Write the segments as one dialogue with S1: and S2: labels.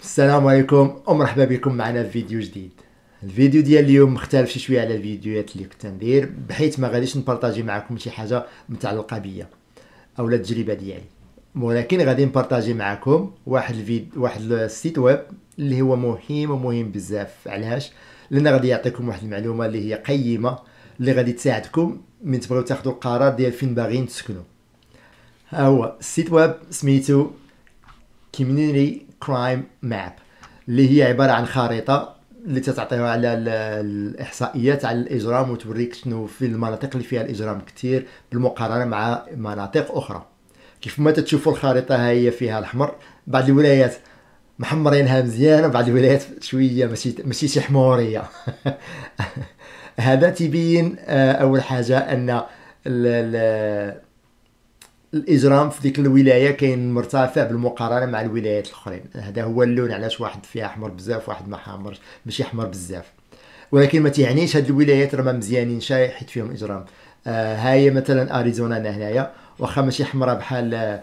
S1: السلام عليكم ومرحبا بكم معنا في فيديو جديد. الفيديو ديال اليوم مختلف شويه على الفيديوهات اللي كنت ندير، بحيث ما غاديش نبارطاجي معكم شي حاجه متعلقه بيا او التجربه ديالي، ولكن غادي نبارطاجي معكم واحد السيت ويب اللي هو مهم ومهم بزاف. علاش؟ لان غادي يعطيكم واحد المعلومه اللي هي قيمه، اللي غادي تساعدكم من تبغيو تاخذوا القرار ديال فين باغيين تسكنوا. ها هو السيت ويب سميتو Community Crime Map، اللي هي عبارة عن خريطة اللي تتعطيها على الإحصائيات على الإجرام، وتوريك شنو في المناطق اللي فيها الإجرام كتير بالمقارنة مع مناطق أخرى. كيف ما تتشوفوا الخريطة هي فيها الأحمر، بعض الولايات محمرينها مزيان وبعض الولايات شوية ماشي شي حمورية. هذا تبين أول حاجة أن الاجرام في ديك الولايه كاين مرتفع بالمقارنه مع الولايات الاخرين. هذا هو اللون، علاش واحد فيها احمر بزاف واحد ما حمرش، ماشي احمر بزاف. ولكن ما تيعنيش هاد الولايات راه ما مزيانين شي حيت فيهم اجرام. هاي مثلا اريزونا هنايا، واخا ماشي حمراء بحال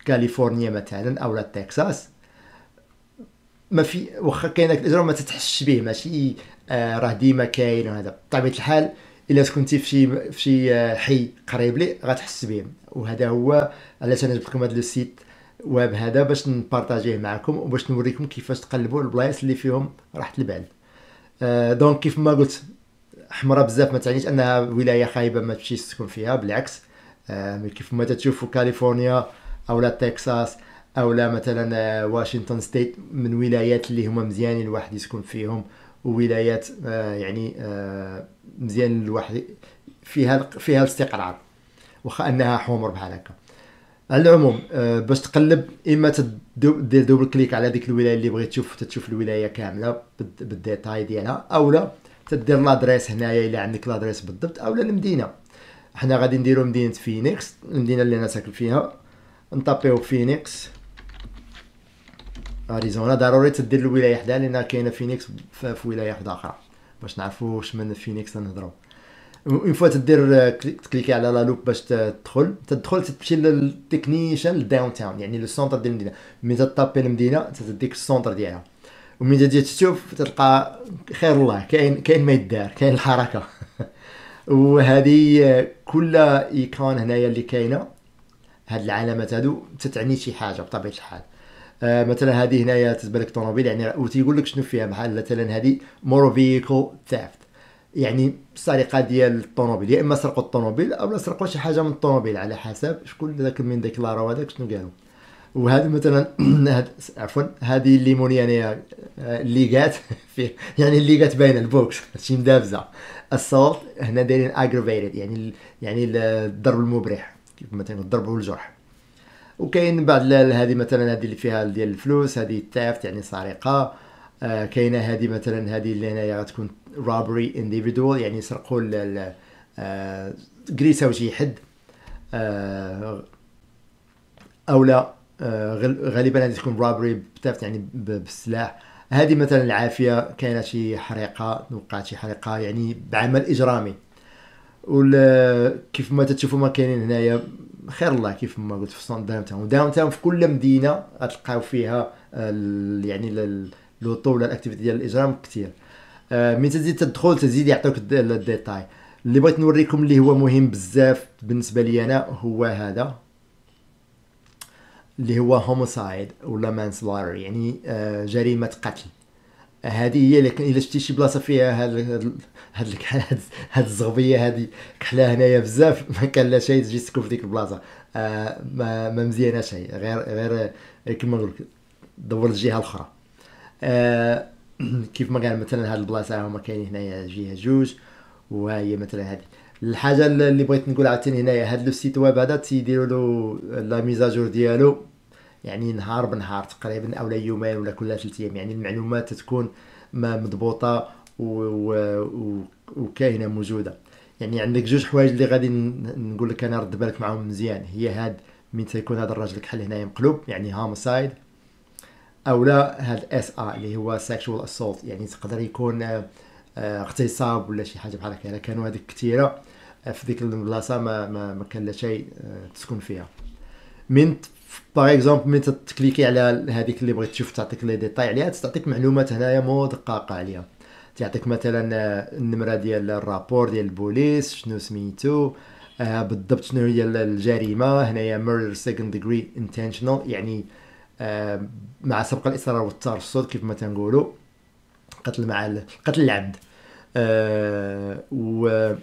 S1: كاليفورنيا مثلا او تكساس، ما في واخا كاين داك الاجرام ما تتحسش به، ماشي راه ديما كاين. وهذا بطبيعه الحال الا كنتي في شي حي قريب لي غتحس به. وهذا هو علاش انا جبت لكم هذا السيت ويب هذا، باش نبارطاجيه معكم وباش نوريكم كيفاش تقلبوا البلايص اللي فيهم راحه البال. دونك كيف ما قلت، حمراء بزاف ما تعنيش انها ولايه خايبه ما تمشيش تسكن فيها، بالعكس. كيف ما تشوفوا كاليفورنيا او تكساس او مثلا واشنطن ستيت من ولايات اللي هما مزيانين الواحد يسكن فيهم، وولايات مزيان الواحد فيها الاستقرار، واخا انها حمر بحال هكا. على العموم باش تقلب، اما دير دوبل كليك على ديك الولايه اللي بغيت تشوف الولايه كامله بالديتاي ديالها، اولا تدير لادريس هنايا الا عندك لادريس بالضبط، اولا المدينه. حنا غادي نديرو مدينه فينيكس، المدينه اللي انا ساكن فيها. نطابيو فينيكس اريزونا. ضروري تدير الولايه حدا، لان كاينه فينيكس في ولايه واحده اخرى باش نعرفوا واش من فينيكس تنهضروا. اون فوا تدير تكليكي على لا لوب باش تدخل تمشي للتكنيشن الداون تاون، يعني لو سونتر ديال المدينه. ملي تطابي المدينه تديك السونتر ديالها، وملي تجي تشوف تلقى خير الله كاين ما يدار، كاين الحركه. وهذه كل ايكون هنايا اللي كاينه، هاد العلامات هادو تتعني شي حاجه بطبيعه الحال. مثلا هذه هنايا تتبان لك طوموبيل، يعني وتيقول لك شنو فيها. بحال مثلا هذه مور فيكول ثيفت، يعني السرقه ديال الطوموبيل، يا اما سرقوا الطوموبيل او سرقوا شي حاجه من الطوموبيل، على حسب شكون ذاك من داك لارو هذاك شنو قالوا. وهذا مثلا عفوا هذه الليمونيه يعني اللي قات فيه، يعني اللي قات باينه البوكس شي مدابزه. الصوت هنا دايرين اجرافيتد، يعني الضرب المبرح، كيف مثلا الضرب والجرح. وكاين بعض هذه مثلا هذه اللي فيها ديال الفلوس، هذه تافت يعني سرقه. كاينه هذه مثلا هذه اللي هنايا غتكون robbery individual، يعني يسرقوا قريسه وشي حد. او لا غالبا هذه تكون robbery بتافت يعني بالسلاح. هذه مثلا العافيه، كاينه شي حريقه، وقعت شي حريقه يعني بعمل اجرامي. كيف ما تشوفوا ما كاينين هنايا خير الله، كيف ما قلت في داون تاون في كل مدينه غتلقاو فيها يعني لو طول الاكتيفيتي ديال الاجرام كثير. من تزيد تدخل تزيد يعطيوك الديتاي. اللي بغيت نوريكم اللي هو مهم بزاف بالنسبه لي انا هو هذا، اللي هو هوموسايد ولا مانسلاري، يعني جريمه قتل. هذه هي الا شتي شي بلاصه فيها هاد الزغبيه هذه كحله هنايا بزاف، ما كان لا شيء تجي تسكن في ديك البلاصه. ما مزيانه شيء، غير كما نقول لك دور الجهه الاخرى. كيف ما قال مثلا هاد البلاصه هما كاينين هنايا جهه جوج، وهي مثلا هذه الحاجه اللي بغيت نقول عاوتاني هنايا. هاد لو سيت ويب هذا تيديروا له لا ميزاجور ديالو يعني نهار بنهار تقريبا، او يومين ولا كل 3 ايام، يعني المعلومات تكون ما مضبوطه وكاينه موجوده. يعني عندك جوج حوايج اللي غادي نقول لك انا رد بالك معاهم مزيان، هي هاد من تيكون هذا الراجل كحل هنايا مقلوب يعني هومسايد، او لا هاد اس ا اللي هو سيكشوال اسولت، يعني تقدر يكون اغتصاب ولا شي حاجه بحال هكا. كانوا هذيك كثيره في ديك البلاصه ما كان لا شيء تسكن فيها. من باغ اكزومبل ملي تكليكي على هذيك اللي بغيت تشوف تعطيك لي ديتاي عليها، تعطيك معلومات هنايا مدققه عليها. تعطيك مثلا النمره ديال الرابور ديال البوليس شنو سميتو، بالضبط شنو هي الجريمه هنايا murder second degree intentional، يعني مع سبق الاصرار والترصد كيف ما تنقولوا، قتل مع القتل العمد. و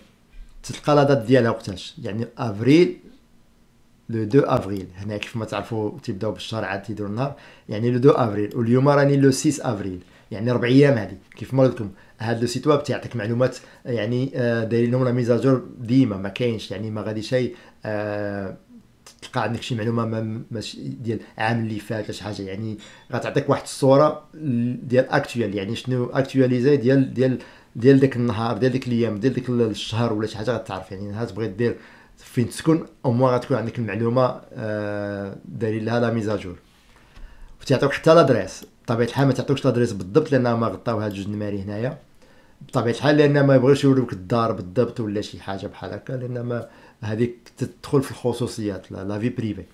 S1: تلقى لا دات ديالها وقتاش، يعني افريل، لو 2 افريل. هنا كيف ما تعرفوا تيبداو بالشهر عاد تيديروا النهار، يعني لو 2 افريل. واليوم راني لو 6 افريل، يعني 4 ايام. هذه كيف ما قلت لكم هذا لو سيت ويب تيعطيك معلومات، يعني دايرين لهم لا ميزاجور ديما، ما كاينش يعني ما غادي شيء تلقى عندك شي معلومه ماشي ديال العام اللي فات ولا شي حاجه، يعني غتعطيك واحد الصوره ديال اكطوال، يعني شنو اكطواليزي ديال داك النهار، ديال ديك الايام، ديال ديك الشهر ولا شي حاجه غتعرف. يعني نهار تبغي دير فين تسكن او موا غتكون عندك المعلومه دايرين لها لا ميزاجور. وتعطيوك حتى لادريس. بطبيعه الحال ما تعطيوكش لادريس بالضبط لان ما غطاو هاد جوج نماري هنايا بطبيعه الحال، لان ما يبغيوش يوريوك الدار بالضبط ولا شي حاجه بحال هكا، لان ما هذيك تدخل في الخصوصيات لا في بريفي.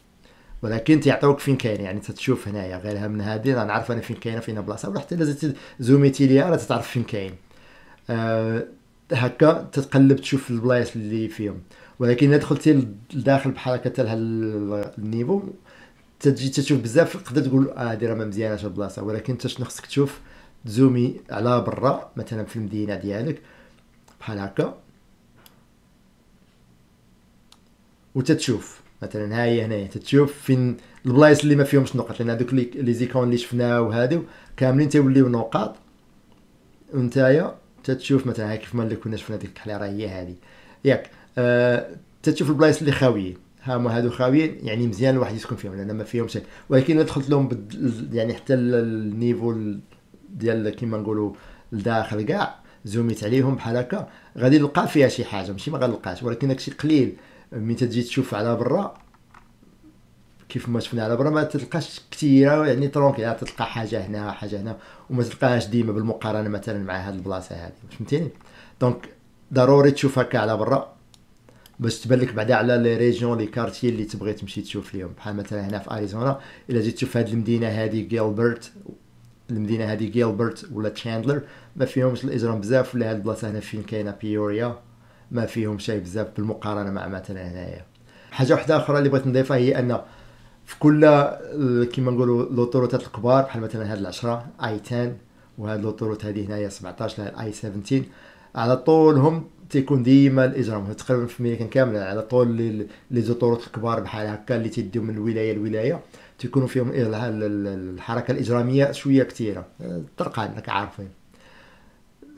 S1: ولكن تعطيوك فين كاين، يعني تتشوف هنايا غيرها من هذه انا عارف انا فين كاينه، فين بلاصه، ولا حتى الا زوميتي ليها راه تتعرف فين كاين. هكا تتقلب تشوف البلايص اللي فيهم. ولكن الا دخلتي لداخل بحال هكا حتى لهذا النيفو تجي تشوف بزاف، تقدر تقول هذه راه ما مزياناش البلاصه. ولكن انت شنو خصك تشوف، تزومي على برا مثلا في المدينه ديالك بحال هكا وتتشوف مثلا ها هي هنايا تتشوف فين البلايص اللي ما فيهمش نقط، لان هذوك لي زيكون اللي شفناه وهادو كاملين تيوليو نقاط. ونتايا تتشوف مثلا كيف ما اللي كنا شفنا ديك الكحله راه هي هذه ياك. تتشوف البلايص اللي خاويين، هما هادو خاويين، يعني مزيان الواحد يسكن فيهم لان ما فيهم شيء. ولكن الا دخلت لهم يعني حتى النيفو ديال كيما نقولوا لداخل كاع، زوميت عليهم بحال هكا غادي نلقى فيها شي حاجه، ماشي ما غنلقاش، ولكن داكشي قليل. ملي تجي تشوف على برا كيف ما شفنا على برا ما تلقاش كثيره، يعني ترونكي يعني تلقى حاجه هنا حاجه هنا، وما تلقاهاش ديما بالمقارنه مثلا مع هاد البلاصه هذه، فهمتيني؟ دونك ضروري تشوف هكا على برا باش تبان لك بعدا على لي ريجيون لي كارتيي اللي تبغي تمشي تشوف ليهم. بحال مثلا هنا في اريزونا الا جيت تشوف هاد المدينه هذه جيلبرت، المدينه هذه جيلبرت ولا تشاندلر ما فيهمش الاجرام بزاف، ولا هاد البلاصه هنا فين كاينه بيوريا ما فيهم شيء بزاف بالمقارنه مع مثلا هنايا. حاجه واحده اخرى اللي بغيت نضيفها هي ان في كل كيما نقولوا لوطوروتات الكبار بحال مثلا هاد العشرة اي 10 وهاد لوطوروت هذه هنايا 17 اي 17 على طولهم تيكون ديما الاجرام تقريبا في امريكان كامله على طول لي زوطوروت الكبار بحال هكا اللي تيديو من الولايه لولايه تيكونوا فيهم الحركه الاجراميه شويه كثيره، طرقان راك عارفين.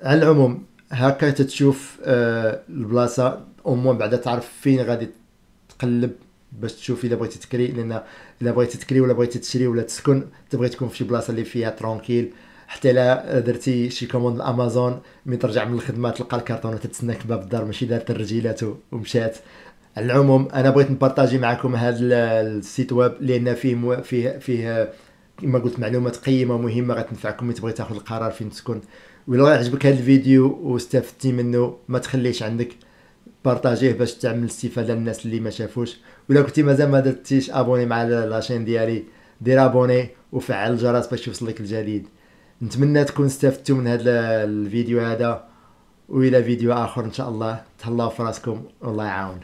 S1: على العموم هكا تتشوف البلاصه او بعدا تعرف فين غادي تقلب باش تشوف الا بغيتي تكري، لان الا بغيتي تكري ولا بغيتي تشري ولا تسكن تبغي تكون في شي بلاصه اللي فيها ترونكيل. حتى الا درتي شي كوموند امازون من ترجع من الخدمه تلقى الكارطونه تتسناك باب الدار ماشي دارت الرجيلات ومشات. على العموم انا بغيت نبارطاجي معكم هذا السيت ويب لان فيه كما قلت معلومات قيمه ومهمه غتنفعكم ملي تبغي تاخذ القرار فين تسكن. ولا عجبك هذا الفيديو واستفدتي منه ما تخليش عندك بارطاجيه باش تعمل استفاده للناس اللي ما شافوش. ولا كنتي مازال ما درتيش ابوني مع لاشين ديالي دير ابوني وفعل الجرس باش يوصلك الجديد. نتمنى تكون استفدتوا من هذا الفيديو هذا، والى فيديو اخر ان شاء الله. تهلاو في راسكم والله يعاون.